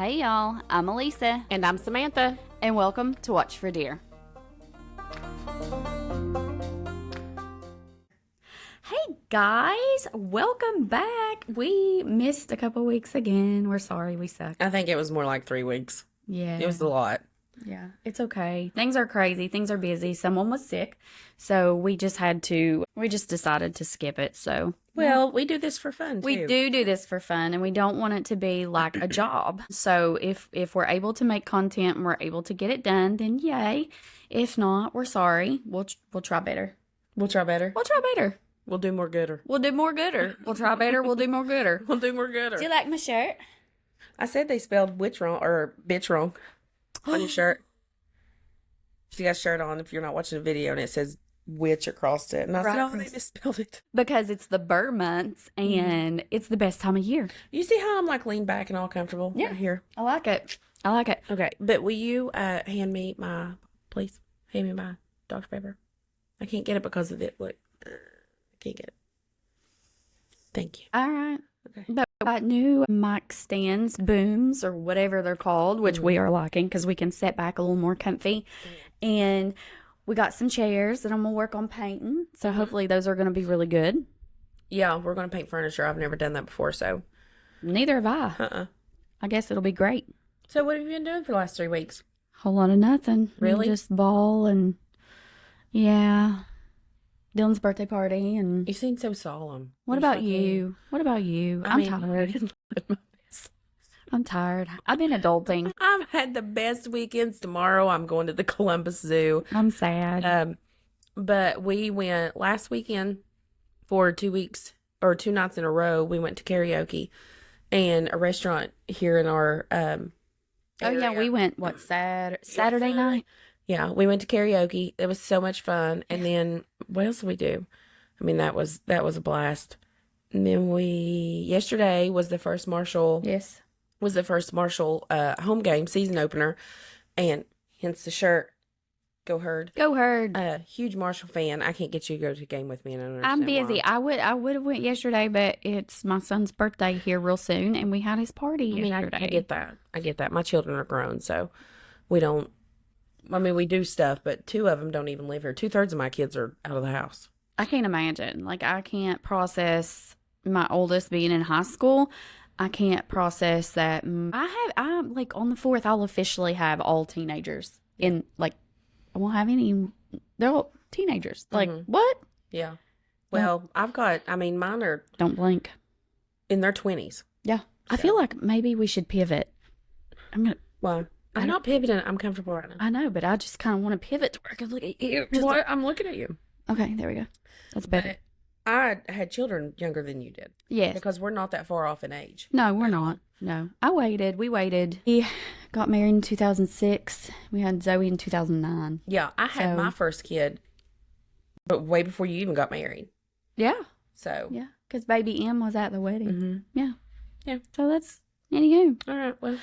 Hey y'all, I'm Elisa. And I'm Samantha. And welcome to Watch for Deer. Hey guys, welcome back. We missed a couple weeks again. We're sorry, we suck. I think it was more like 3 weeks. Yeah. It was a lot. Yeah, it's okay. Things are crazy. Things are busy. Someone was sick. So we just decided to skip it. So, well, we do this for fun, too. We do this for fun, and we don't want it to be like a job. So if we're able to make content and we're able to get it done, then yay. If not, we're sorry. We'll try better. We'll try better. We'll try better. We'll do more gooder. We'll do more gooder. We'll try better. We'll do more gooder. We'll do more gooder. Do you like my shirt? I said they spelled witch wrong, or bitch wrong on your shirt. She got a shirt on if you're not watching the video, and it says witch across it. And I said, oh, they misspelled it. Because it's the burr months, and it's the best time of year. You see how I'm like leaned back and all comfortable right here? I like it. I like it. Okay, but will you hand me my Dr. Pepper? I can't get it because of it. Look, I can't get it. Thank you. All right. Okay. But we got new mic stands, booms, or whatever they're called, which we are liking because we can sit back a little more comfy. And we got some chairs that I'm going to work on painting. So hopefully those are going to be really good. Yeah, we're going to paint furniture. I've never done that before, so. Neither have I. I guess it'll be great. So what have you been doing for the last 3 weeks? Whole lot of nothing. Really? Just ball and, yeah. Dylan's birthday party and... You seem so solemn. What about you? What about you? I'm tired. I'm tired. I've been adulting. I've had the best weekends. Tomorrow I'm going to the Columbus Zoo. I'm sad. But we went last weekend for 2 weeks or 2 nights in a row. We went to karaoke and a restaurant here in our area. Yeah, we went Saturday night? Yeah, we went to karaoke. It was so much fun. And then what else did we do? I mean, that was a blast. And then yesterday was the first Marshall. Yes. Was the first Marshall home game season opener, and hence the shirt. Go Herd. Go Herd. Huge Marshall fan. I can't get you to go to a game with me. And I don't I'm understand busy. why. I would have went yesterday, but it's my son's birthday here real soon, and we had his party yesterday. I get that. I get that. My children are grown, so we don't. I mean, we do stuff, but 2 of them don't even live here. 2/3 of my kids are out of the house. I can't imagine. Like, I can't process my oldest being in high school. I can't process that. I'm like on the 4th, I'll officially have all teenagers in, like, I won't have any, they're all teenagers. Like, what? Yeah. Well, mine are. Don't blink. In their 20s. Yeah. So. I feel like maybe we should pivot. Why? I'm not pivoting. I'm comfortable right now. I know, but I just kind of want to pivot to where I can look at you. I'm looking at you. Okay, there we go. That's better. I had children younger than you did. Yes. Because we're not that far off in age. No, we're not. No. We waited. He got married in 2006. We had Zoe in 2009. Yeah, I had my first kid, but way before you even got married. Yeah. So. Yeah, because baby M was at the wedding. Mm-hmm. Yeah. Yeah. So that's, anywho. All right, well.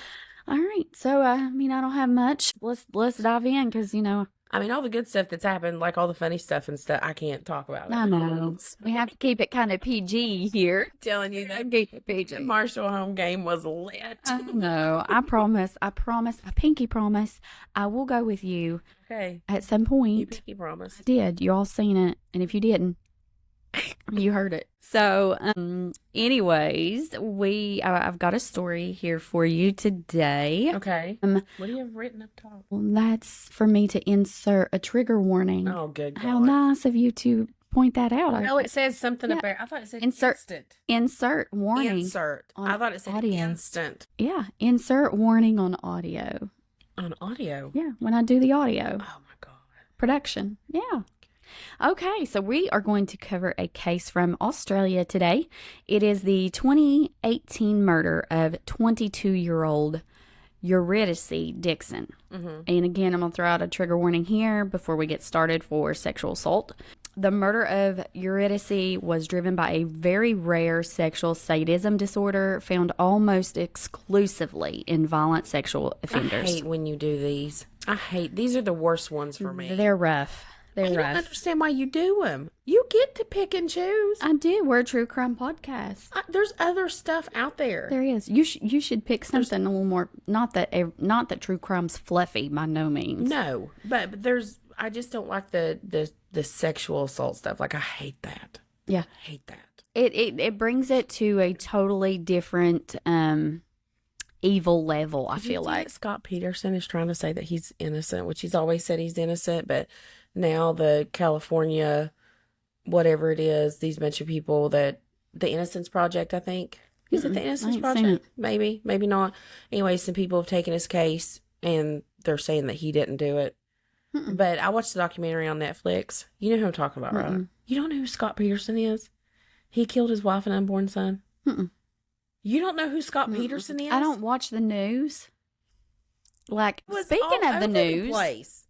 All right. So, I don't have much. Let's dive in because, all the good stuff that's happened, like all the funny stuff and stuff, I can't talk about it. I know. We have to keep it kind of PG here. I'm telling you that keep it PG. The Marshall home game was lit. I know. I promise, I pinky promise, I will go with you. Okay. At some point. You pinky promise. I did. You all seen it. And if you didn't, you heard it. So, anyways, I've got a story here for you today. Okay. What do you have written up top? Well, that's for me to insert a trigger warning. Oh, good God. How nice of you to point that out. No, it says something about, I thought it said instant. Insert warning. Insert. I thought it said audio. instant. Yeah, insert warning on audio. On audio? Yeah, when I do the audio. Oh, my God. Production. Yeah. Okay, so we are going to cover a case from Australia today. It is the 2018 murder of 22-year-old Eurydice Dixon. Mm-hmm. And again, I'm going to throw out a trigger warning here before we get started for sexual assault. The murder of Eurydice was driven by a very rare sexual sadism disorder found almost exclusively in violent sexual offenders. I hate when you do these. These are the worst ones for me. They're rough. They're I don't rough. understand why you do them. You get to pick and choose. I do. We're a true crime podcast. There's other stuff out there. There is. You should pick something a little more. Not that true crime's fluffy by no means. No, but there's. I just don't like the sexual assault stuff. Like I hate that. Yeah, I hate that. It brings it to a totally different evil level. I feel like Scott Peterson is trying to say that he's innocent, which he's always said he's innocent, but now the California, whatever it is, these bunch of people that the Innocence Project, I think. Is it the Innocence Project? Maybe, maybe not. Anyway, some people have taken his case and they're saying that he didn't do it. But I watched the documentary on Netflix. You know who I'm talking about, right? You don't know who Scott Peterson is? He killed his wife and unborn son. You don't know who Scott Peterson is? I don't watch the news. Like, speaking of the news,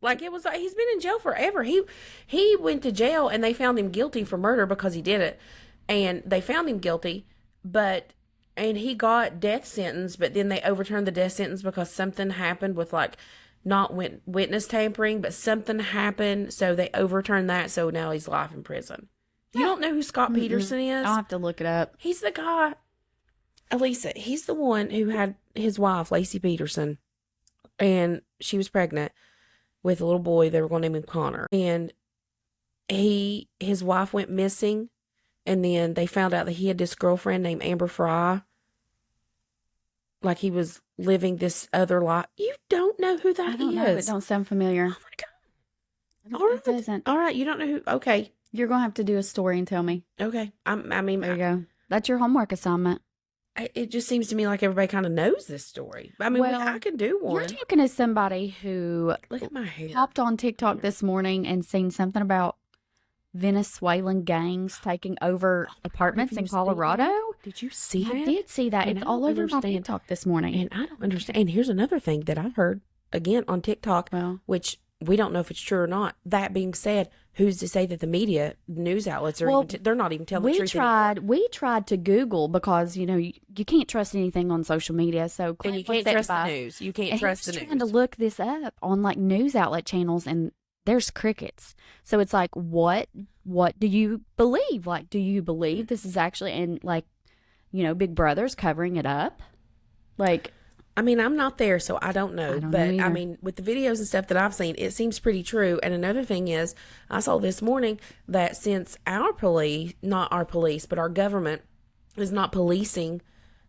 like it was like he's been in jail forever. He went to jail and they found him guilty for murder because he did it, and they found him guilty, and he got death sentence, but then they overturned the death sentence because something happened with like not witness tampering, but something happened, so they overturned that. So now he's life in prison. You don't know who Scott Peterson is? I'll have to look it up. He's the guy, Elisa. He's the one who had his wife, Lacey Peterson. And she was pregnant with a little boy. They were going to name him Connor. And his wife went missing. And then they found out that he had this girlfriend named Amber Fry. Like he was living this other life. You don't know who that is. I don't know. It don't sound familiar. Oh my God. It doesn't. All right. You don't know who. Okay. You're going to have to do a story and tell me. Okay. I mean, there you go. That's your homework assignment. It just seems to me like everybody kind of knows this story. I mean, I can do one. You're talking to somebody who Look at my hair. Hopped on TikTok this morning and seen something about Venezuelan gangs taking over apartments in Colorado. Did you see that? I did see that. It's all over my TikTok this morning. And I don't understand. And here's another thing that I heard, again, on TikTok, which we don't know if it's true or not. That being said, who's to say that the media, news outlets, are they're not even telling the truth anymore. We tried to Google because, you can't trust anything on social media. So and you can't trust the news. You can't trust the news. Trying to look this up on like news outlet channels, and there's crickets. So it's like, what do you believe? Like, do you believe this is actually, and like, Big Brother's covering it up? Like, I mean, I'm not there, so I don't know. But I mean, with the videos and stuff that I've seen, it seems pretty true. And another thing is, I saw this morning that since our police, not our police, but our government is not policing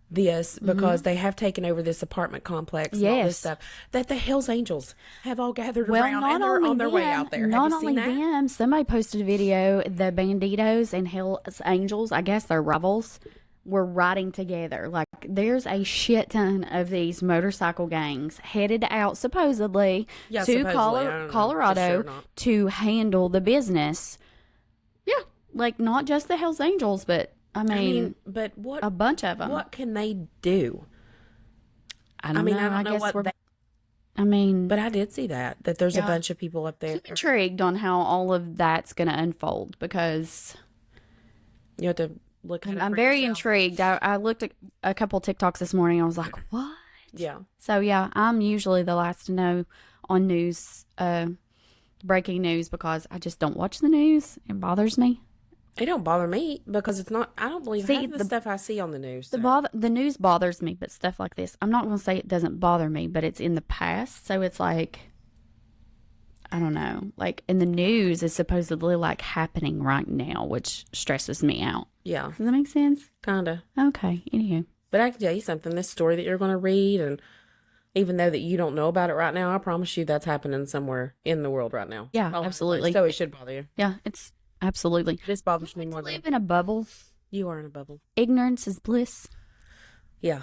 this because they have taken over this apartment complex and all this stuff, that the Hells Angels have all gathered around and they're on their way out there. Not only them, somebody posted a video, the Banditos and Hells Angels, I guess they're rivals, were riding together. Like, there's a shit ton of these motorcycle gangs headed out supposedly to Colorado to handle the business. Yeah, like not just the Hells Angels, but I mean but what a bunch of them. What can they do? I don't know. I don't know what. But I did see that there's a bunch of people up there. I'm intrigued on how all of that's going to unfold because you have to. I'm very intrigued. I looked at a couple TikToks this morning. I was like, what? Yeah. So, yeah, I'm usually the last to know on news, breaking news, because I just don't watch the news. It bothers me. It don't bother me because it's not, I don't believe half the stuff I see on the news. So. The news bothers me, but stuff like this, I'm not going to say it doesn't bother me, but it's in the past. So it's like, I don't know, like in the news is supposedly like happening right now, which stresses me out. Yeah. Does that make sense? Kinda. Okay. Anywho. But I can tell you something, this story that you're going to read, and even though that you don't know about it right now, I promise you that's happening somewhere in the world right now. Yeah, absolutely. So it should bother you. Yeah, it's absolutely. This bothers me more than. Live in a bubble. You are in a bubble. Ignorance is bliss. Yeah.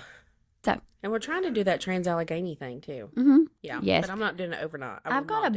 So. And we're trying to do that trans-Allegheny thing too. Mm-hmm. Yeah. Yes. But I'm not doing it overnight. I got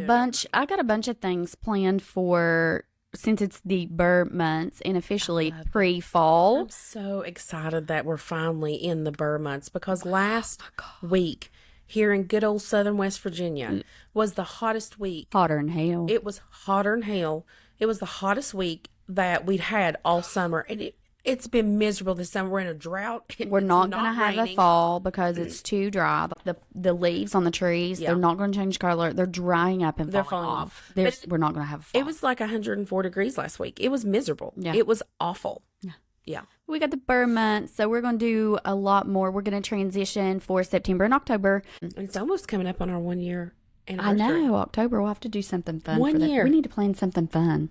a bunch of things planned for, since it's the Burr months and officially pre-fall. I'm so excited that we're finally in the Burr months because last week here in good old southern West Virginia was the hottest week. Hotter than hell. It was hotter than hell. It was the hottest week that we'd had all summer. And It's been miserable this summer. We're in a drought. We're not going to have raining. a fall because it's too dry. The leaves on the trees, they're not going to change color. They're drying up and falling off. We're not going to have a fall. It was like 104 degrees last week. It was miserable. Yeah. It was awful. Yeah. Yeah. We got the bird month, so we're going to do a lot more. We're going to transition for September and October. It's almost coming up on our 1 year I anniversary. know. October, we'll have to do something fun. 1 for that. year. We need to plan something fun.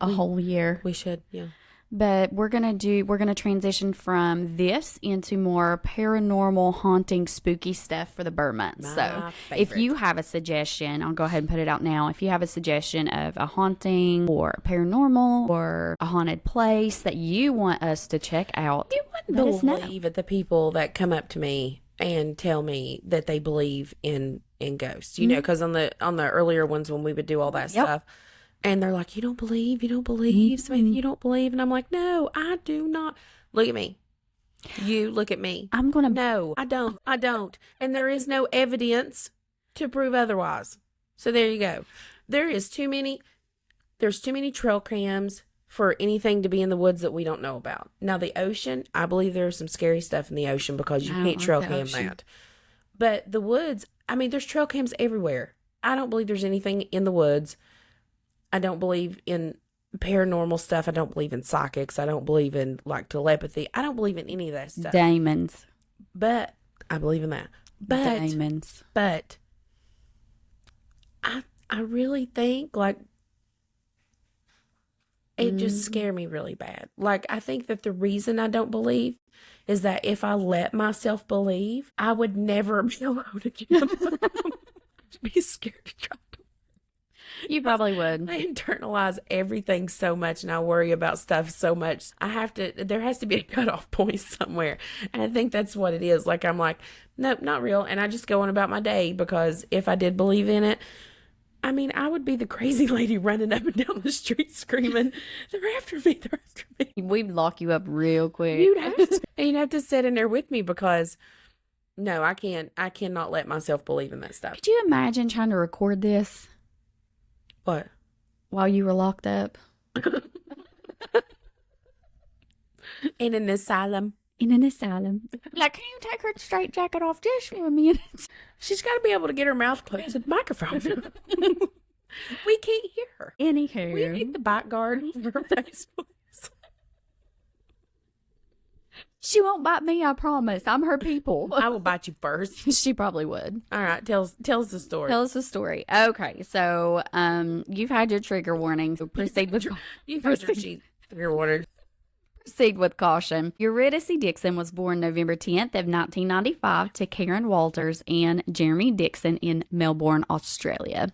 A whole year. We should, yeah. But we're going to transition from this into more paranormal, haunting, spooky stuff for the bird month. So if you have a suggestion, I'll go ahead and put it out now. If you have a suggestion of a haunting or paranormal or a haunted place that you want us to check out, You wouldn't believe it, the people that come up to me and tell me that they believe in ghosts. You know, because on the earlier ones when we would do all that stuff, and they're like, you don't believe, Samantha, you don't believe. And I'm like, no, I do not. Look at me. You look at me. No, I don't. And there is no evidence to prove otherwise. So there you go. There's too many trail cams for anything to be in the woods that we don't know about. Now the ocean, I believe there's some scary stuff in the ocean because you can't trail cam that. But the woods, I mean, there's trail cams everywhere. I don't believe there's anything in the woods. I don't believe in paranormal stuff. I don't believe in psychics. I don't believe in like telepathy. I don't believe in any of that stuff. Demons. But I believe in that. But Demons. But I really think like it just scared me really bad. Like I think that the reason I don't believe is that if I let myself believe, I would never be alone again. I'd be scared to try. You probably would. I internalize everything so much and I worry about stuff so much. There has to be a cutoff point somewhere. And I think that's what it is. Like, I'm like, nope, not real. And I just go on about my day because if I did believe in it, I mean, I would be the crazy lady running up and down the street screaming, they're after me. We'd lock you up real quick. You'd have to sit in there with me because no, I cannot let myself believe in that stuff. Could you imagine trying to record this? What? While you were locked up? In an asylum. Like, can you take her straight jacket off just for a minute? She's got to be able to get her mouth close to the microphone. We can't hear her. Anywho. We need the bite guard for her face. She won't bite me, I promise. I'm her people. I will bite you first. She probably would. All right, tell us the story. Tell us the story. Okay, so you've had your trigger warning. So proceed with trigger warning. Proceed with caution. Eurydice Dixon was born November 10th of 1995 to Karen Walters and Jeremy Dixon in Melbourne, Australia.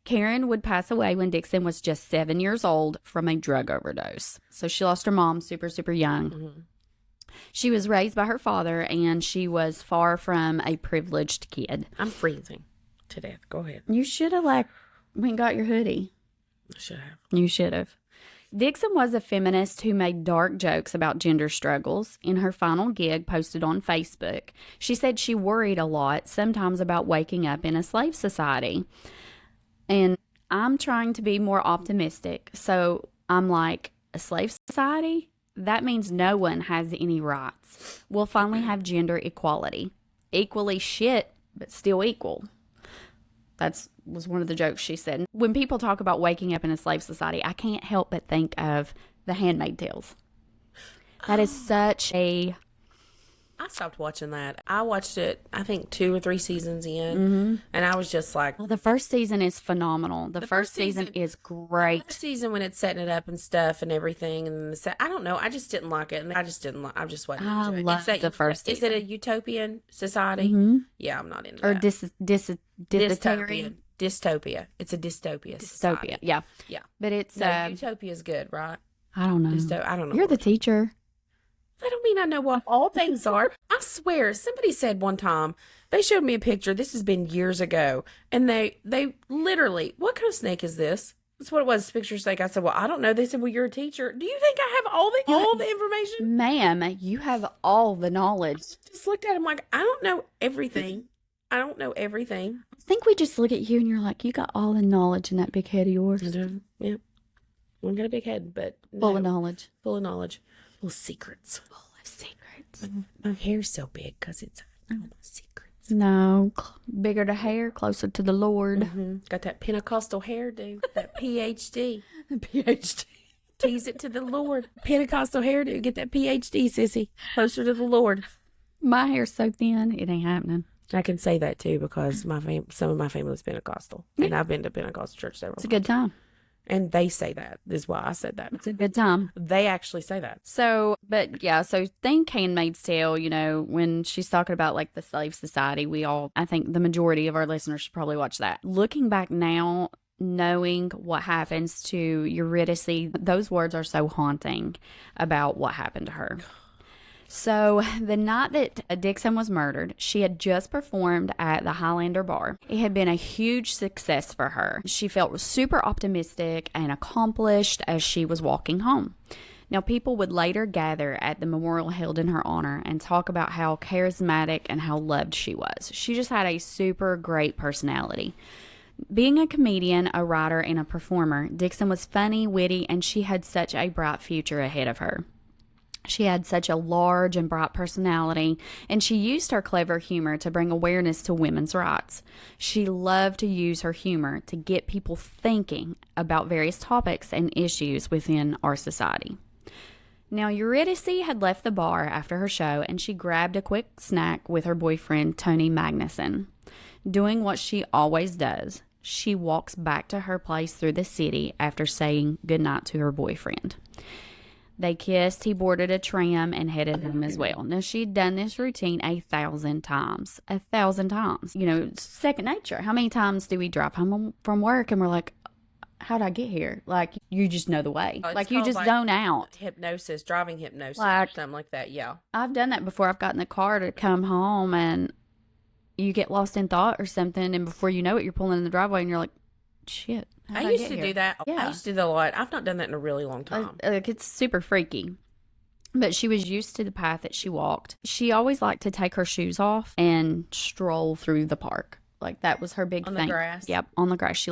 Karen would pass away when Dixon was just 7 years old from a drug overdose. So she lost her mom super, super young. Mm-hmm. She was raised by her father, and she was far from a privileged kid. I'm freezing to death. Go ahead. You should have, went and got your hoodie. I should have. You should have. Dixon was a feminist who made dark jokes about gender struggles. In her final gig posted on Facebook, she said she worried a lot, sometimes about waking up in a slave society. And I'm trying to be more optimistic. So I'm like, a slave society? That means no one has any rights. We'll finally have gender equality. Equally shit, but still equal. That was one of the jokes she said. When people talk about waking up in a slave society, I can't help but think of The Handmaid's Tales. That is such a... I stopped watching that. I watched it, I think, 2 or 3 seasons in, and I was just like... Well, the first season is phenomenal. The first season is great. The season when it's setting it up and stuff and everything, and I don't know, I just didn't like it, and I just wasn't into it. I love the first season. Is it a utopian society? Mm-hmm. Yeah, I'm not into or that. Dystopia. Dystopia. It's a dystopia. Dystopia, yeah. Yeah. But it's... utopia is good, right? I don't know. I don't know. You're the teacher. That don't mean I know what all things are. I swear, somebody said one time, they showed me a picture, this has been years ago, and they literally, what kind of snake is this? That's what it was, picture snake. I said, well, I don't know. They said, well, you're a teacher. Do you think I have all the information? Ma'am, you have all the knowledge. Just looked at him like, I don't know everything. I think we just look at you and you're like, you got all the knowledge in that big head of yours. Yeah. I got a big head, but Full of knowledge. Full of knowledge. Little secrets. Full of secrets. My hair's so big because it's all my secrets. No, bigger the hair, closer to the Lord. Got that Pentecostal hairdo, that PhD. PhD. Tease it to the Lord. Pentecostal hairdo. Get that PhD, sissy. Closer to the Lord. My hair's so thin, it ain't happening. I can say that too because some of my family is Pentecostal, and I've been to Pentecostal church several It's a times. good time. And they say that. This is why I said that. It's a good time. They actually say that. So, but yeah, so think Handmaid's Tale, you know, when she's talking about like the slave society, I think the majority of our listeners should probably watch that. Looking back now, knowing what happens to Eurydice, those words are so haunting about what happened to her. So, the night that Dixon was murdered, she had just performed at the Highlander Bar. It had been a huge success for her. She felt super optimistic and accomplished as she was walking home. Now, people would later gather at the memorial held in her honor and talk about how charismatic and how loved she was. She just had a super great personality. Being a comedian, a writer, and a performer, Dixon was funny, witty, and she had such a bright future ahead of her. She had such a large and bright personality, and she used her clever humor to bring awareness to women's rights. She loved to use her humor to get people thinking about various topics and issues within our society. Now, Eurydice had left the bar after her show, and she grabbed a quick snack with her boyfriend, Tony Magnuson. Doing what she always does, she walks back to her place through the city after saying goodnight to her boyfriend. They kissed, he boarded a tram, and headed home as well. Now, she'd done this routine 1,000 times. 1,000 times. You know, it's second nature. How many times do we drive home from work and we're like, how'd I get here? Like, you just know the way. It's like, you called, just like, zone out. Hypnosis, driving hypnosis, Like- or something like that. Yeah. I've done that before. I've gotten in the car to come home and you get lost in thought or something, and before you know it, you're pulling in the driveway and you're like, shit. I used to do that. Yeah. I used to do that a lot. I've not done that in a really long time. Like, it's super freaky. But she was used to the path that she walked. She always liked to take her shoes off and stroll through the park. Like, that was her big On thing. the grass? Yep, on the grass. She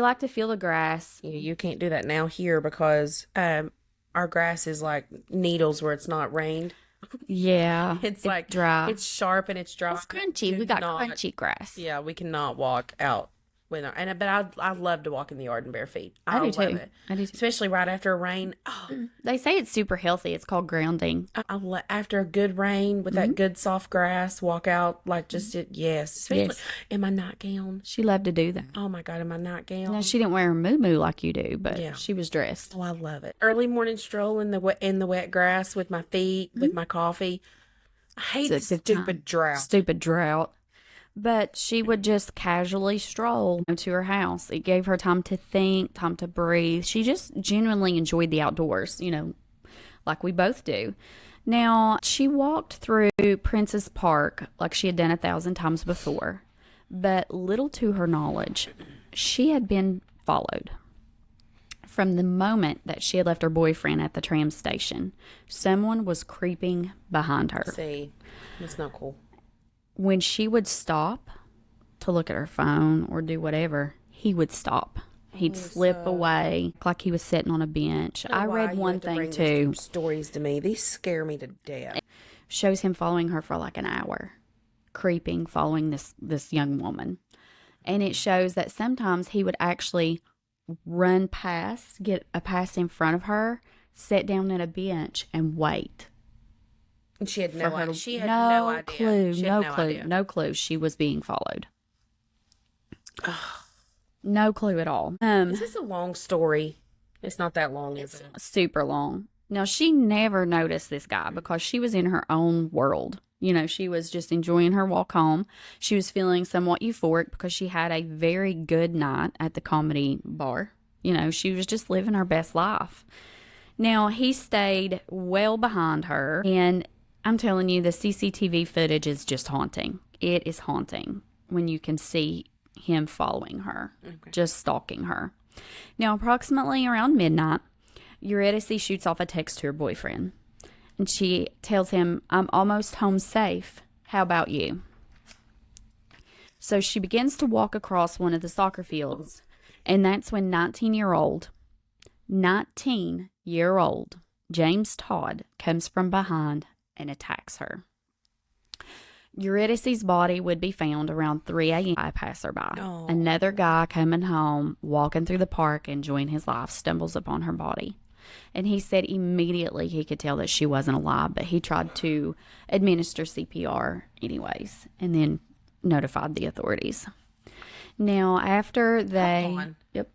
liked to feel the grass. You can't do that now here because our grass is like needles where it's not rained. Yeah. It's like dry. It's sharp and it's dry. It's crunchy. We got crunchy grass. Yeah, we cannot walk out. But I love to walk in the yard in bare feet. I do love too. it. I do too. Especially right after a rain. Oh, They say it's super healthy. It's called grounding. after a good rain with that good soft grass, walk out like just it. Yes, especially Yes. in my nightgown. She loved to do that. Oh my God, in my nightgown. Now, she didn't wear her moo-moo like you do, but Yeah. she was dressed. Oh, I love it. Early morning stroll in the wet grass with my feet, with my coffee. I hate It's the a good time. stupid drought. Stupid drought. But she would just casually stroll to her house. It gave her time to think, time to breathe. She just genuinely enjoyed the outdoors, you know, like we both do. Now, she walked through Princess Park like she had done 1,000 times before. But little to her knowledge, she had been followed. From the moment that she had left her boyfriend at the tram station, someone was creeping behind her. See, that's not cool. When she would stop to look at her phone or do whatever, he would stop. He'd slip away like he was sitting on a bench. I read one thing too. Stories to me. These scare me to death. Shows him following her for like an hour, creeping, following this young woman. And it shows that sometimes he would actually run past, get a pass in front of her, sit down at a bench and wait. And she had no idea. She had no no idea. clue, She had no no clue, idea. no clue she was being followed. No clue at all. This is a long story. It's not that long, is it? Super long. Now, she never noticed this guy because she was in her own world. You know, she was just enjoying her walk home. She was feeling somewhat euphoric because she had a very good night at the comedy bar. You know, she was just living her best life. Now, he stayed well behind her, and I'm telling you, the CCTV footage is just haunting. It is haunting when you can see him following her, just stalking her. Now, approximately around midnight, Eurydice shoots off a text to her boyfriend, and she tells him, "I'm almost home safe. How about you?" So she begins to walk across one of the soccer fields, and that's when 19-year-old James Todd comes from behind and attacks her. Eurydice's body would be found around 3 a.m. by a passerby. Oh. Another guy coming home, walking through the park, enjoying his life, stumbles upon her body. And he said immediately he could tell that she wasn't alive, but he tried to administer CPR anyways, and then notified the authorities. Now, after they... Hold on. Yep.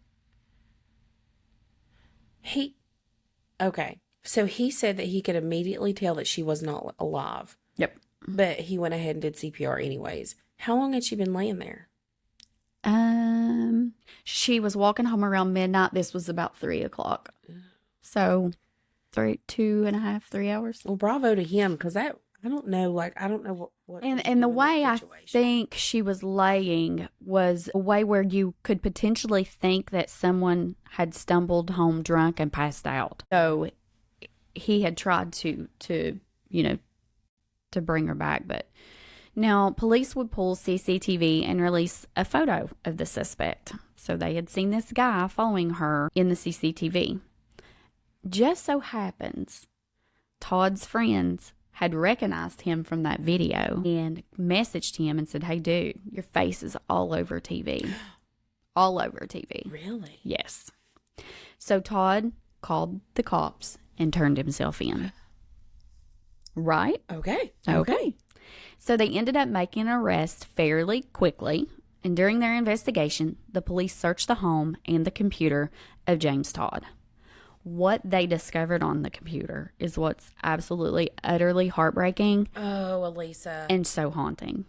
Okay. So he said that he could immediately tell that she was not alive. Yep. But he went ahead and did CPR anyways. How long had she been laying there? She was walking home around midnight. This was about 3 o'clock. So 2.5, 3 hours. Well, bravo to him, because I don't know, I don't know what And the way I think she was laying was a way where you could potentially think that someone had stumbled home drunk and passed out. So he had tried to bring her back. But now police would pull CCTV and release a photo of the suspect. So they had seen this guy following her in the CCTV. Just so happens, Todd's friends had recognized him from that video and messaged him and said, "Hey, dude, your face is all over TV." All over TV. Really? Yes. So Todd called the cops and turned himself in. Right? Okay. So they ended up making an arrest fairly quickly. And during their investigation, the police searched the home and the computer of James Todd. What they discovered on the computer is what's absolutely, utterly heartbreaking. Oh, Elisa. And so haunting.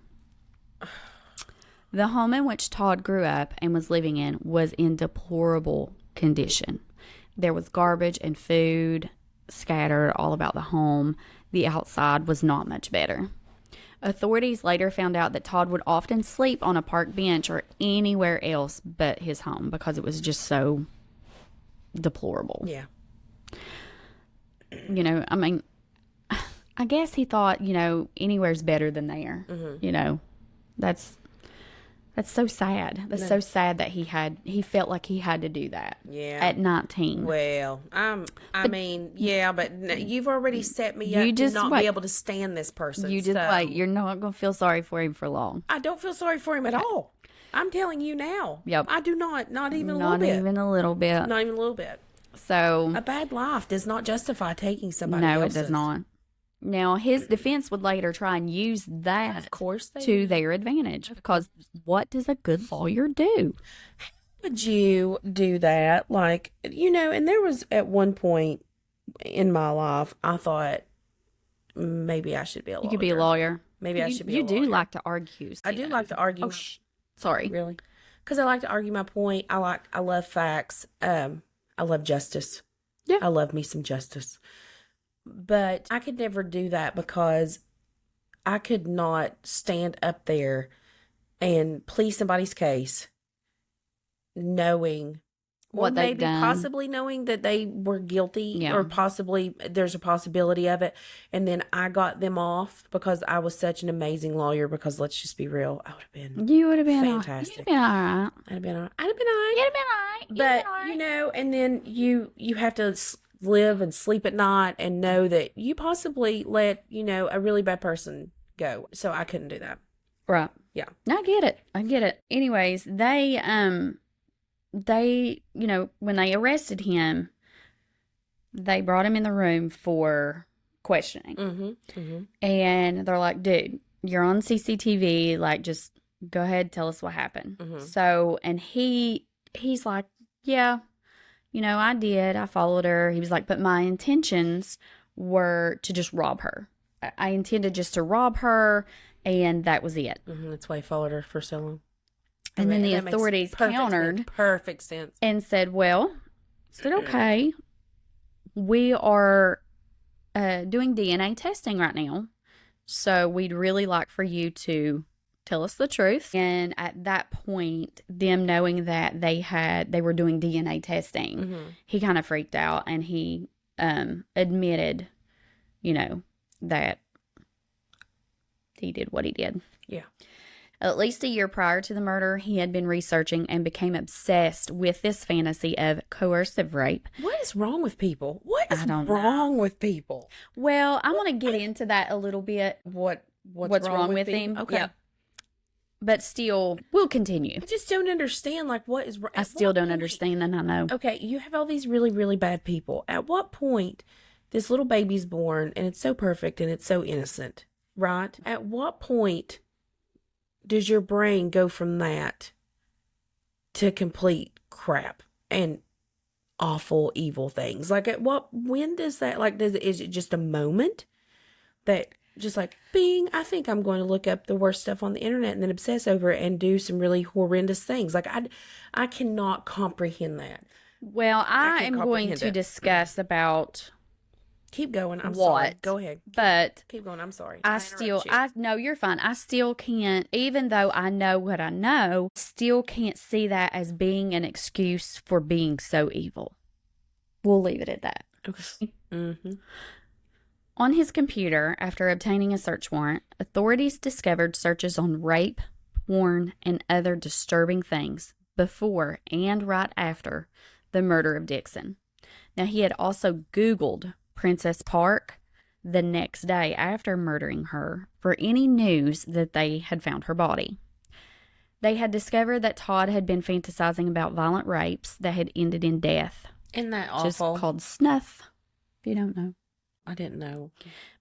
The home in which Todd grew up and was living in was in deplorable condition. There was garbage and food scattered all about the home. The outside was not much better. Authorities later found out that Todd would often sleep on a park bench or anywhere else but his home because it was just so deplorable. Yeah. I guess he thought, anywhere's better than there. Mm-hmm. That's so sad. That's so sad that he felt like he had to do that. Yeah. At 19. Well, but you've already set me up to not be able to stand this person. You just wait. You're not going to feel sorry for him for long. I don't feel sorry for him at all. I'm telling you now. Yep. I do not. Not even a little Not bit. even a little bit. Not even a little bit. So a bad life does not justify taking somebody else's. No, it does not. Now, his defense would later try and use that Of course to their advantage, because what does a good lawyer do? Would you do that? And there was at one point in my life, I thought maybe I should be a lawyer. You could be a lawyer. Maybe I should be a lawyer. You do like to argue. I do like to argue. Oh, sorry. Really? Because I like to argue my point. I love facts. I love justice. Yeah. I love me some justice. But I could never do that because I could not stand up there and plead somebody's case knowing what they've done. Possibly knowing that they were guilty, or possibly there's a possibility of it. And then I got them off because I was such an amazing lawyer, because let's just be real, I would have been You would have been fantastic. You'd have been all right. I'd have been all right. You'd have been all right. But, and then you have to live and sleep at night and know that you possibly let, a really bad person go. So I couldn't do that. Right. Yeah. I get it. Anyways, they, when they arrested him, they brought him in the room for questioning. Mm-hmm. Mm-hmm. And they're like, dude, you're on CCTV. Just go ahead, tell us what happened. Mm-hmm. So, and he's like, yeah, I did. I followed her. He was like, but my intentions were to just rob her. I intended just to rob her, and that was it. Mm-hmm. That's why he followed her for so long. And then the authorities countered. Perfect sense. And said, okay, we are doing DNA testing right now. So we'd really like for you to tell us the truth. And at that point, them knowing that they were doing DNA testing, mm-hmm. he kind of freaked out, and he admitted, that he did what he did. Yeah. At least a year prior to the murder, he had been researching and became obsessed with this fantasy of coercive rape. What is wrong with people? What is I don't wrong with people? Well, I want to get into that a little bit. What's wrong with him? Okay. Yeah. But still, we'll continue. I just don't understand, like, what is... I still don't understand, and I know. Okay, you have all these really, really bad people. At what point this little baby's born, and it's so perfect, and it's so innocent, right? At what point does your brain go from that to complete crap and awful, evil things? Like, when does that, like, is it just a moment that just like, bing, I think I'm going to look up the worst stuff on the internet and then obsess over it and do some really horrendous things? Like, I cannot comprehend that. Well, I am going to discuss about... Keep going. I'm sorry. Go ahead. But keep going. I'm sorry. No, you're fine. I still can't, even though I know what I know, still can't see that as being an excuse for being so evil. We'll leave it at that. Okay. Mm-hmm. On his computer, after obtaining a search warrant, authorities discovered searches on rape, porn, and other disturbing things before and right after the murder of Dixon. Now, he had also Googled Princess Park the next day after murdering her for any news that they had found her body. They had discovered that Todd had been fantasizing about violent rapes that had ended in death. Isn't that awful? Just called snuff, if you don't know. I didn't know.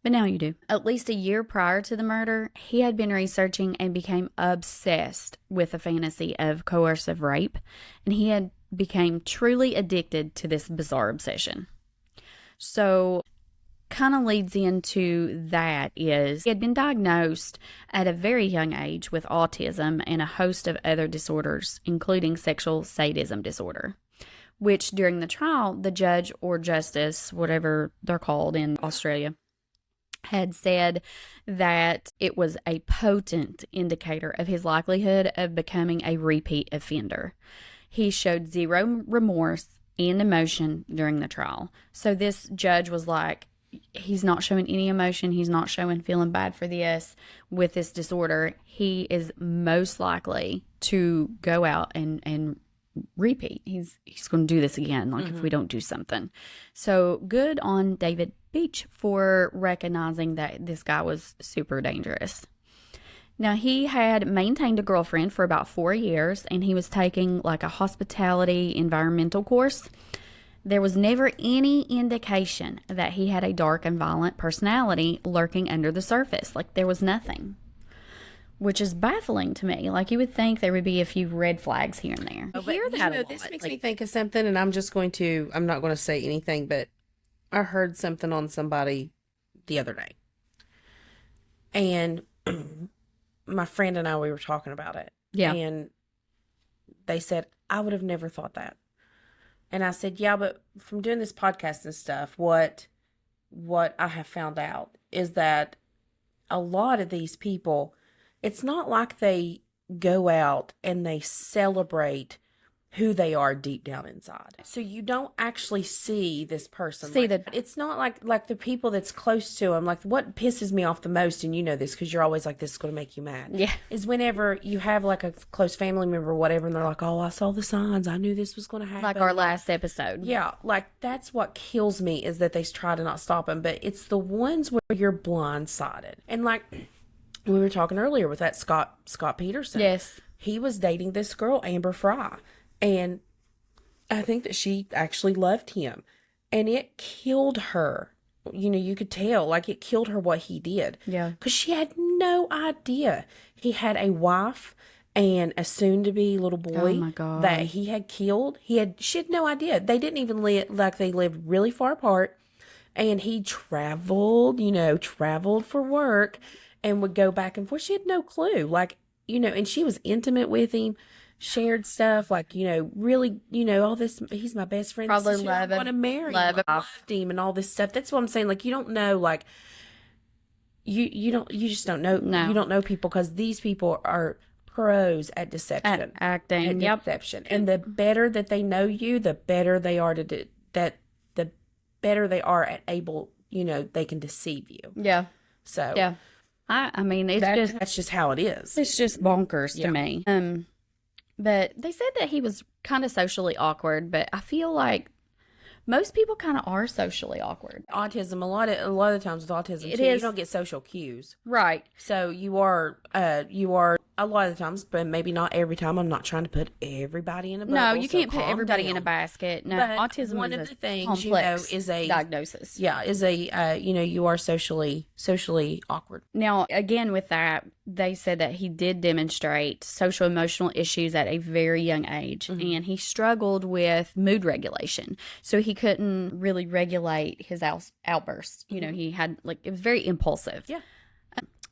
But now you do. At least a year prior to the murder, he had been researching and became obsessed with the fantasy of coercive rape, and he had became truly addicted to this bizarre obsession. So, kind of leads into that is he had been diagnosed at a very young age with autism and a host of other disorders, including sexual sadism disorder, which during the trial, the judge or justice, whatever they're called in Australia, had said that it was a potent indicator of his likelihood of becoming a repeat offender. He showed zero remorse and emotion during the trial. So this judge was like, he's not showing any emotion. He's not showing feeling bad for this with this disorder. He is most likely to go out and repeat. He's going to do this again, like if we don't do something. So good on David Beach for recognizing that this guy was super dangerous. Now, he had maintained a girlfriend for about 4 years, and he was taking like a hospitality environmental course. There was never any indication that he had a dark and violent personality lurking under the surface. Like, there was nothing, which is baffling to me. Like, you would think there would be a few red flags here and there. Oh, but hear that a lot. This makes me think of something, and I'm not going to say anything, but I heard something on somebody the other day. And my friend and I, we were talking about it. Yeah. And they said, I would have never thought that. And I said, yeah, but from doing this podcast and stuff, what I have found out is that a lot of these people, it's not like they go out and they celebrate who they are deep down inside. So you don't actually see this person. It's not like the people that's close to them. Like, what pisses me off the most, and you know this because you're always like, this is going to make you mad. Yeah. Is whenever you have like a close family member or whatever, and they're like, oh, I saw the signs. I knew this was going to happen. Like our last episode. Yeah. Like, that's what kills me is that they try to not stop them. But it's the ones where you're blindsided. And like we were talking earlier with that Scott Peterson. Yes. He was dating this girl, Amber Fry. And I think that she actually loved him. And it killed her. You know, you could tell, like, it killed her what he did. Yeah. Because she had no idea. He had a wife and a soon-to-be little boy Oh my God. that he had killed. She had no idea. They didn't even live, like, they lived really far apart. And he traveled for work and would go back and forth. She had no clue. Like, you know, and she was intimate with him. Shared stuff, like, you know, really, you know, all this, he's my best friend. Probably this is who I want to marry him. I loved him and all this stuff. That's what I'm saying. Like, you don't know, like, you just don't know. No. You don't know people because these people are pros at deception. At acting. At deception. And the better that they know you, the better they are the better they are at able, you know, they can deceive you. Yeah. So, yeah. I mean, That's just how it is. it's just bonkers to Yeah. me. But they said that he was kind of socially awkward, but I feel like most people kind of are socially awkward. Autism, a lot of times with autism It too, is. you don't get social cues. Right. So you are a lot of the times, but maybe not every time. I'm not trying to put everybody in a bubble. No, you so can't put calm everybody in a down. basket. No, But autism one is of a the things, complex is a diagnosis. you are socially awkward. Now, again, with that, they said that he did demonstrate social emotional issues at a very young age, and he struggled with mood regulation. So he couldn't really regulate his outbursts. You know, he had, like, it was very impulsive. Yeah.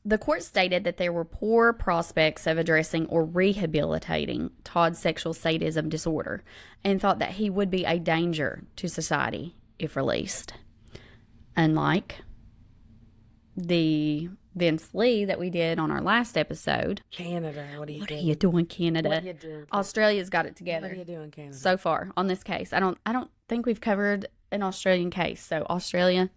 The court stated that there were poor prospects of addressing or rehabilitating Todd's sexual sadism disorder and thought that he would be a danger to society if released. Unlike the Vince Lee that we did on our last episode. Canada, what are you doing? Doing, Canada? What are you doing? Australia's got it What together are you doing, Canada? so far on this case. I don't think we've covered an Australian case. So Australia,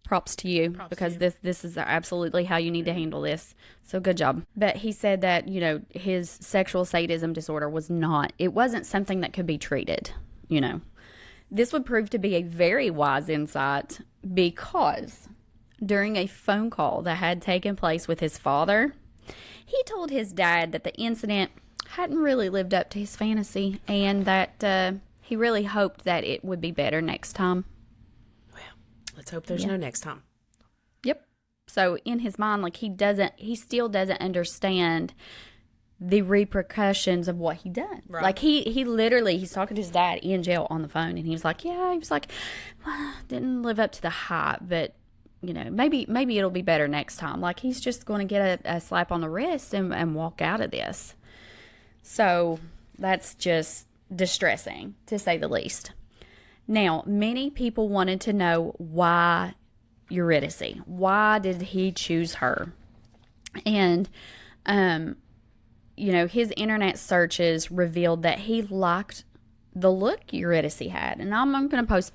props to you, because this is absolutely how you need to handle this. So good job. But he said that, you know, his sexual sadism disorder wasn't something that could be treated, you know. This would prove to be a very wise insight because during a phone call that had taken place with his father, he told his dad that the incident hadn't really lived up to his fantasy and that he really hoped that it would be better next time. Let's hope there's no next time. Yep. So in his mind, like, he still doesn't understand the repercussions of what he done. Right. Like he's talking to his dad in jail on the phone, and he was like, well, didn't live up to the hype, but you know, maybe it'll be better next time. Like, he's just going to get a slap on the wrist and walk out of this. So that's just distressing, to say the least. Now, many people wanted to know why Eurydice. Why did he choose her? And, you know, his internet searches revealed that he liked the look Eurydice had. And I'm going to post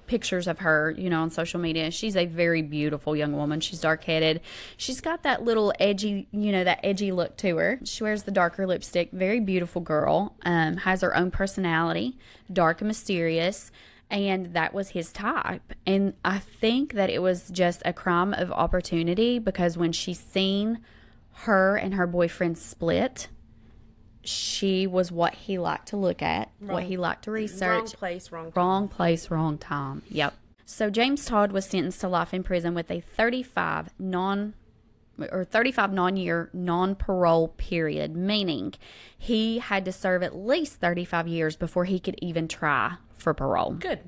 pictures of her, you know, on social media. She's a very beautiful young woman. She's dark-headed. She's got that little edgy, you know, that edgy look to her. She wears the darker lipstick. Very beautiful girl. Has her own personality. Dark and mysterious. And that was his type. And I think that it was just a crime of opportunity, because when she seen her and her boyfriend split, she was what he liked to look at, what he liked to research. Wrong place, wrong time. Wrong place, wrong time. Yep. So James Todd was sentenced to life in prison with a 35 non-year non-parole period, meaning he had to serve at least 35 years before he could even try for parole. Good.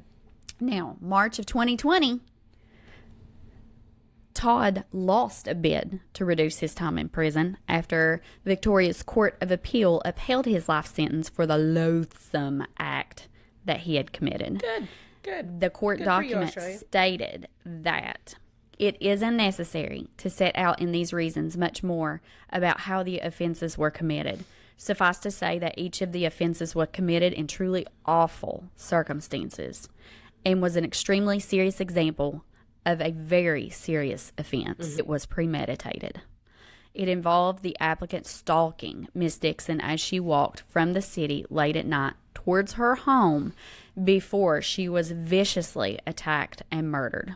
Now, March of 2020, Todd lost a bid to reduce his time in prison after Victoria's Court of Appeal upheld his life sentence for the loathsome act that he had committed. Good. The court document stated that it is unnecessary to set out in these reasons much more about how the offenses were committed. Suffice to say that each of the offenses was committed in truly awful circumstances and was an extremely serious example of a very serious offense. It was premeditated. It involved the applicant stalking Miss Dixon as she walked from the city late at night towards her home before she was viciously attacked and murdered.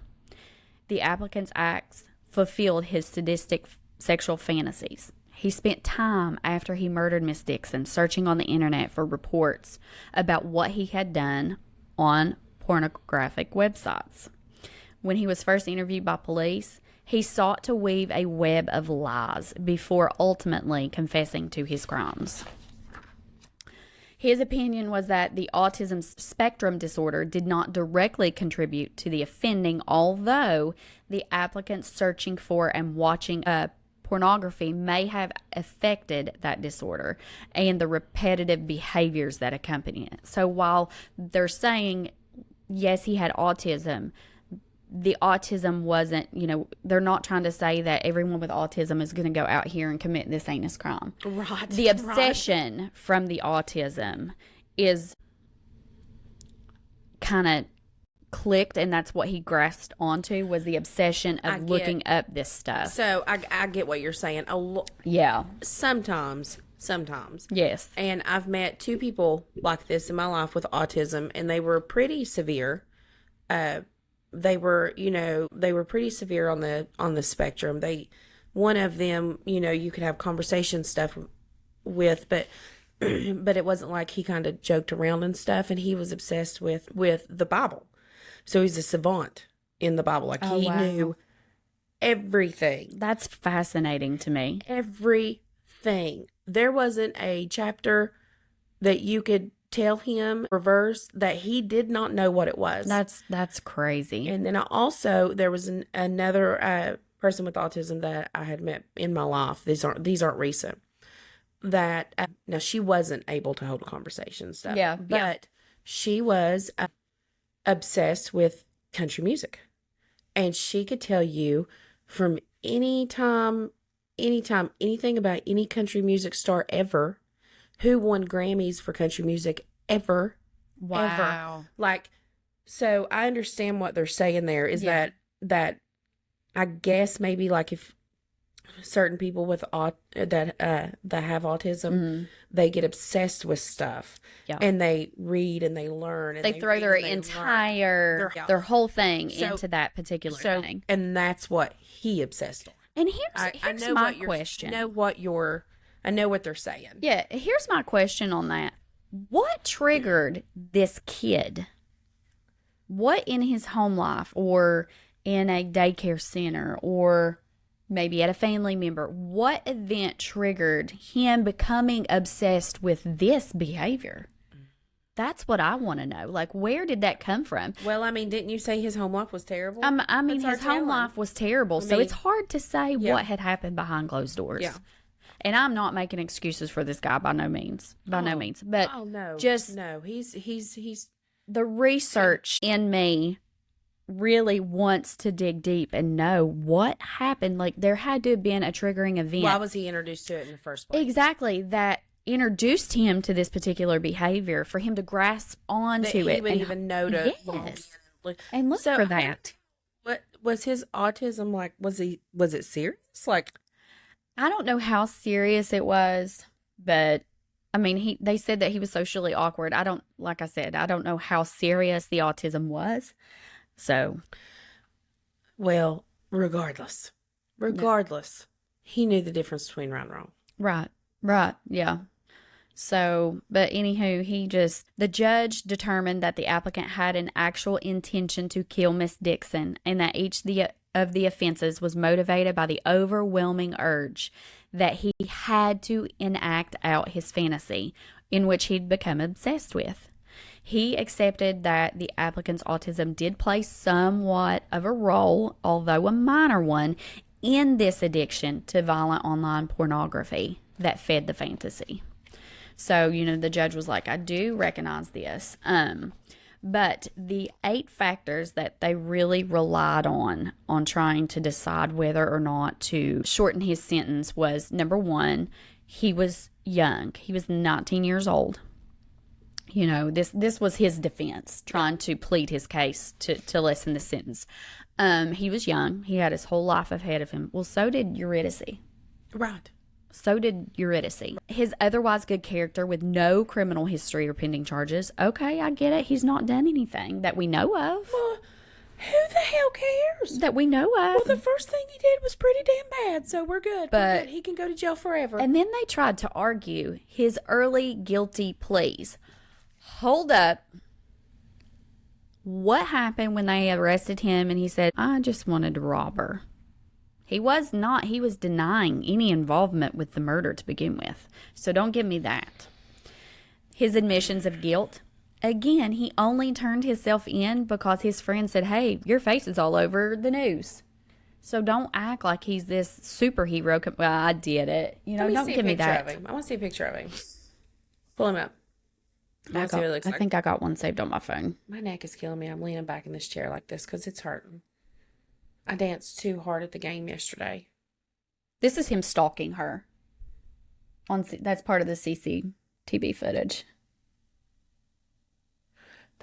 The applicant's acts fulfilled his sadistic sexual fantasies. He spent time after he murdered Miss Dixon searching on the internet for reports about what he had done on pornographic websites. When he was first interviewed by police, he sought to weave a web of lies before ultimately confessing to his crimes. His opinion was that the autism spectrum disorder did not directly contribute to the offending, although the applicant searching for and watching pornography may have affected that disorder and the repetitive behaviors that accompany it. So while they're saying, yes, he had autism, the autism wasn't, you know, they're not trying to say that everyone with autism is going to go out here and commit this heinous crime. Right. The obsession from the autism is kind of clicked, and that's what he grasped onto, was the obsession of looking up this stuff. So I get what you're saying. Yeah. Sometimes. Yes. And I've met two people like this in my life with autism, and they were pretty severe. They were pretty severe on the spectrum. One of them, you could have conversation stuff with, but it wasn't like he kind of joked around and stuff. And he was obsessed with the Bible, so he's a savant in the Bible. Like he knew everything. That's fascinating to me. Everything. There wasn't a chapter that you could tell him reverse that he did not know what it was. That's crazy. And then there was another person with autism that I had met in my life. These aren't recent. That now she wasn't able to hold a conversation and stuff. Yeah, but she was obsessed with country music, and she could tell you from anything about any country music star ever, who won Grammys for country music ever. Wow. Ever. Like, so I understand what they're saying there is that I guess maybe like if certain people with that have autism, they get obsessed with stuff, and they read and they learn, and they throw their entire their whole thing into that particular thing, and that's what he obsessed on. And here's my question. I know what they're saying. Yeah, here's my question on that. What triggered this kid? What in his home life, or in a daycare center, or maybe at a family member, what event triggered him becoming obsessed with this behavior? That's what I want to know. Like, where did that come from? Well, I mean, didn't you say his home life was terrible? I mean, his home life was terrible. So it's hard to say what had happened behind closed doors. Yeah. And I'm not making excuses for this guy by no means. But no. Just no. He's the research in me really wants to dig deep and know what happened. Like, there had to have been a triggering event. Why was he introduced to it in the first place? Exactly. That introduced him to this particular behavior, for him to grasp onto it. He would even know to. Yes. And look for that. What was his autism like? Was it serious? Like, I don't know how serious it was, but I mean, they said that he was socially awkward. Like I said, I don't know how serious the autism was. So, well, regardless, he knew the difference between right and wrong. Right, yeah. So, but anywho, the judge determined that the applicant had an actual intention to kill Miss Dixon, and that each of the offenses was motivated by the overwhelming urge that he had to enact out his fantasy, in which he'd become obsessed with. He accepted that the applicant's autism did play somewhat of a role, although a minor one, in this addiction to violent online pornography that fed the fantasy. So, the judge was like, I do recognize this. But the 8 factors that they really relied on trying to decide whether or not to shorten his sentence was, number 1, he was young. He was 19 years old. This was his defense, trying to plead his case to lessen the sentence. He was young. He had his whole life ahead of him. Well, so did Eurydice. Right. So did Eurydice. His otherwise good character with no criminal history or pending charges. Okay, I get it. He's not done anything that we know of. Well, who the hell cares? That we know of. Well, the first thing he did was pretty damn bad, so we're good. But he can go to jail forever. And then they tried to argue his early guilty pleas. Hold up. What happened when they arrested him and he said, I just wanted to rob her? He was denying any involvement with the murder to begin with. So don't give me that. His admissions of guilt. Again, he only turned himself in because his friend said, hey, your face is all over the news. So don't act like he's this superhero. Well, I did it. Don't give me that. I want to see a picture of him. Pull him up. I think I got one saved on my phone. My neck is killing me. I'm leaning back in this chair like this because it's hurting. I danced too hard at the game yesterday. This is him stalking her. That's part of the CCTV footage.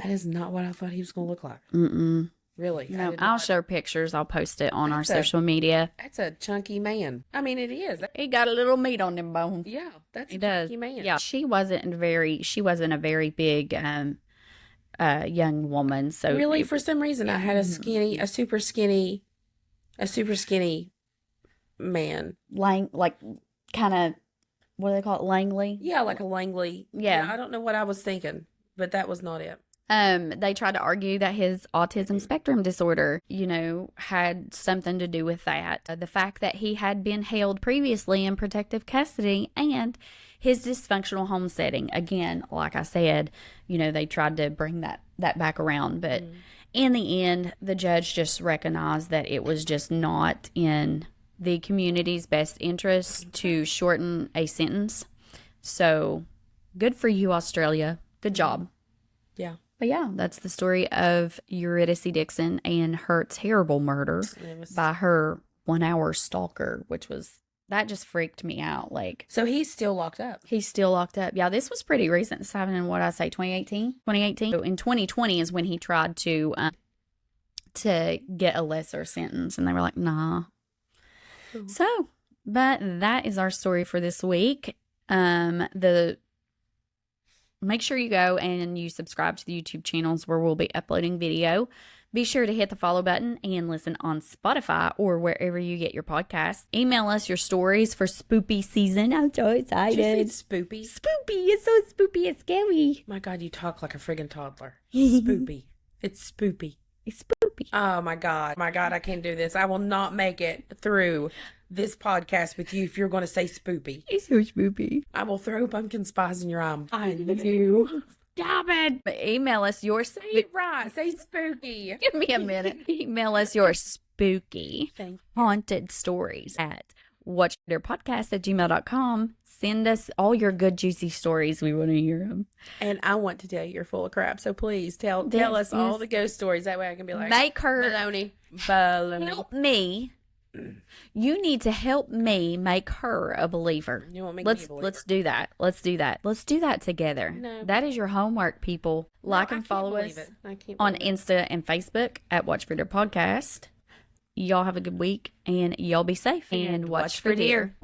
That is not what I thought he was going to look like. Mm-mm. Really? No, I'll show pictures. I'll post it on our That's a- social media. That's a chunky man. I mean, it is. He got a little meat on them bones. Yeah, that's He a does. chunky man. Yeah, she wasn't a very big young woman. So Really, for some reason, I had a super skinny man. like kind of, what do they call it, Langley? Yeah, like a Langley. Yeah. I don't know what I was thinking, but that was not it. They tried to argue that his autism spectrum disorder, had something to do with that. The fact that he had been held previously in protective custody and his dysfunctional home setting. Again, like I said, they tried to bring that back around. But in the end, the judge just recognized that it was just not in the community's best interest to shorten a sentence. So good for you, Australia. Good job. Yeah. But yeah, that's the story of Eurydice Dixon and her terrible murder by her 1 hour stalker, that just freaked me out. So he's still locked up. He's still locked up. Yeah, this was pretty recent. This happened in 2018? So in 2020 is when he tried to get a lesser sentence, and they were like, nah. Ooh. So, but that is our story for this week. Make sure you go and you subscribe to the YouTube channels where we'll be uploading video. Be sure to hit the follow button and listen on Spotify or wherever you get your podcasts. Email us your stories for spoopy season. I'm so excited. Did you say spoopy? Spoopy. It's so spoopy. It's scary. My God, you talk like a friggin' toddler. Spoopy. It's spoopy. It's spoopy. Oh, my God. My God, I can't do this. I will not make it through this podcast with you if you're going to say spoopy. It's so spoopy. I will throw pumpkin spice in your eye. I knew. Stop it. But email us your... Say it right. Say spooky. Give me a minute. Email us your spooky haunted stories at watchfitterpodcast@gmail.com. Send us all your good, juicy stories. We want to hear them. And I want to tell you you're full of crap. So please tell us all the ghost stories. That way I can be like, make her baloney. Help me. You need to help me make her a believer. You want me to be a believer? Let's do that. Let's do that together. No. That is your homework, people. Like and follow us on Insta and Facebook at Watch for Deer Podcast. Y'all have a good week and y'all be safe and watch for deer.